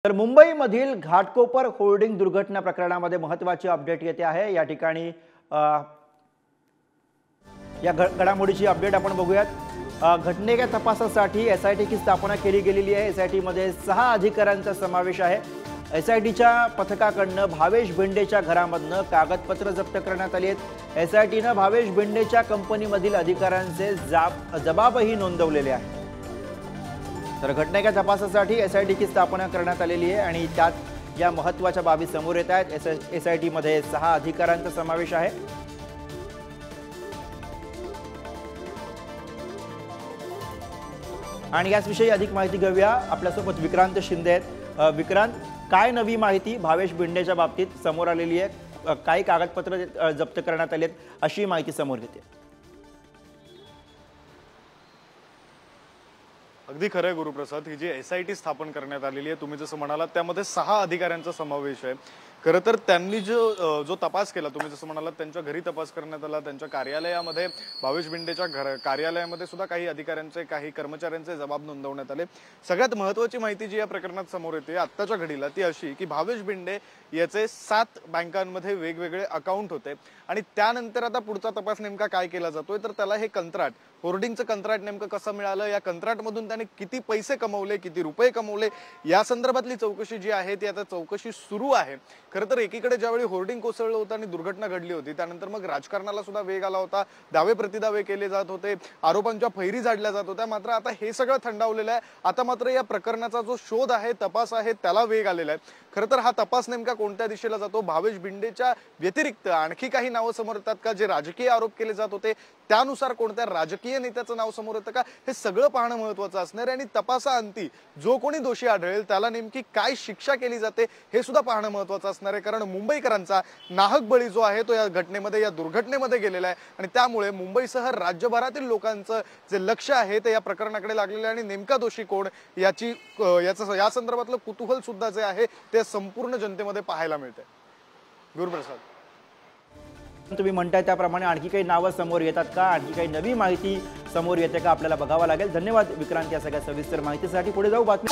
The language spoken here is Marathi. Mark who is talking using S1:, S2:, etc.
S1: तर मुंबईमधील घाटकोपर होर्डिंग दुर्घटना प्रकरणामध्ये महत्त्वाची अपडेट येते आहे। या ठिकाणी या घडामोडीची अपडेट आपण बघूयात। घटनेच्या तपासासाठी एसआयटीची स्थापना केली गेलेली आहे। एसआयटी मध्ये 6 अधिकाऱ्यांचा समावेश आहे। एसआयटीच्या पथकाकडून भावेश भिंडेच्या घरामधून कागदपत्र जप्त करण्यात आली आहेत। एसआयटीने भावेश भिंडेच्या कंपनीमधील अधिकाऱ्यांचे जबाबही नोंदवलेले आहेत। तर घटनेच्या तपासासाठी एसआयटीची स्थापना करण्यात आलेली आहे आणि त्यात या महत्त्वाच्या बाबी समोर येत आहेत। एसआयटी मध्ये 6 अधिकाऱ्यांचा समावेश आहे। आणि याविषयी अधिक माहिती घेऊया। आपल्यासोबत विक्रांत शिंदे आहेत। विक्रांत, काय नवी माहिती भावेश भिंडेच्या बाबतीत समोर आलेली आहे? काही कागदपत्र जप्त करण्यात आलेत अशी माहिती समोर येते।
S2: अगदी खरं आहे गुरुप्रसाद, ही जी एसआयटी स्थापन करण्यात आलेली आहे, तुम्ही जसं म्हणालात त्यामध्ये 6 अधिकाऱ्यांचा समावेश आहे। खरं तर त्यांनी जो तपास केला, तुम्ही जसं म्हणालात त्यांच्या घरी तपास करण्यात आला, त्यांच्या कार्यालयामध्ये भावेश भिंडेच्या कार्यालयामध्ये सुद्धा काही अधिकाऱ्यांचे काही कर्मचाऱ्यांचे जबाब नोंदवण्यात आले। सगळ्यात महत्त्वाची माहिती जी या प्रकरणात समोर येते आत्ताच्या घडीला ती अशी की भावेश भिंडे याचे 7 बँकांमध्ये वेगवेगळे अकाउंट होते आणि त्यानंतर आता पुढचा तपास नेमका काय केला जातोय तर त्याला हे कंत्राट, होर्डिंगचं कंत्राट नेमकं कसं मिळालं, या कंत्राटमधून त्याने किती पैसे कमवले, किती रुपये कमवले, या संदर्भातली चौकशी जी आहे ती आता चौकशी सुरू आहे। खरं तर एकीकडे ज्यावेळी होर्डिंग कोसळलं होतं आणि दुर्घटना घडली होती त्यानंतर मग राजकारणाला सुद्धा वेग आला होता, दावे प्रतिदावे केले जात होते, आरोपांच्या फैरी झाडल्या जात होत्या। मात्र आता हे सगळं थंडावलेलं आहे। आता मात्र या प्रकरणाचा जो शोध आहे, तपास आहे, त्याला वेग आलेला आहे। खरं तर हा तपास नेमका कोणत्या दिशेला जातो, भावेश भिंडेच्या व्यतिरिक्त आणखी काही नावं समोर येतात का, जे राजकीय आरोप केले जात होते त्यानुसार कोणत्या राजकीय नेत्याचं नाव समोर येतं का, हे सगळं पाहणं महत्त्वाचं असणार आहे। आणि तपासाअंती जो कोणी दोषी आढळेल त्याला नेमकी काय शिक्षा केली जाते हे सुद्धा पाहणं महत्त्वाचं असणार आहे। कारण मुंबईकरांचा नाहक बळी जो आहे तो या घटनेमध्ये, या दुर्घटनेमध्ये गेलेला आहे आणि त्यामुळे मुंबईसह राज्यभरातील लोकांचं जे लक्ष आहे ते या प्रकरणाकडे लागलेलं आहे आणि नेमका दोषी कोण या संदर्भातलं कुतूहल सुद्धा जे आहे ते संपूर्ण जनतेमध्ये पाहायला मिळतंय। गुरुप्रसाद,
S1: तुम्ही म्हणताय त्याप्रमाणे आणखी काही नावं समोर येतात का, आणखी काही नवी माहिती समोर येते का, आपल्याला बघावं लागेल। धन्यवाद विक्रांत या सगळ्या सविस्तर माहितीसाठी। पुढे जाऊ बातमी।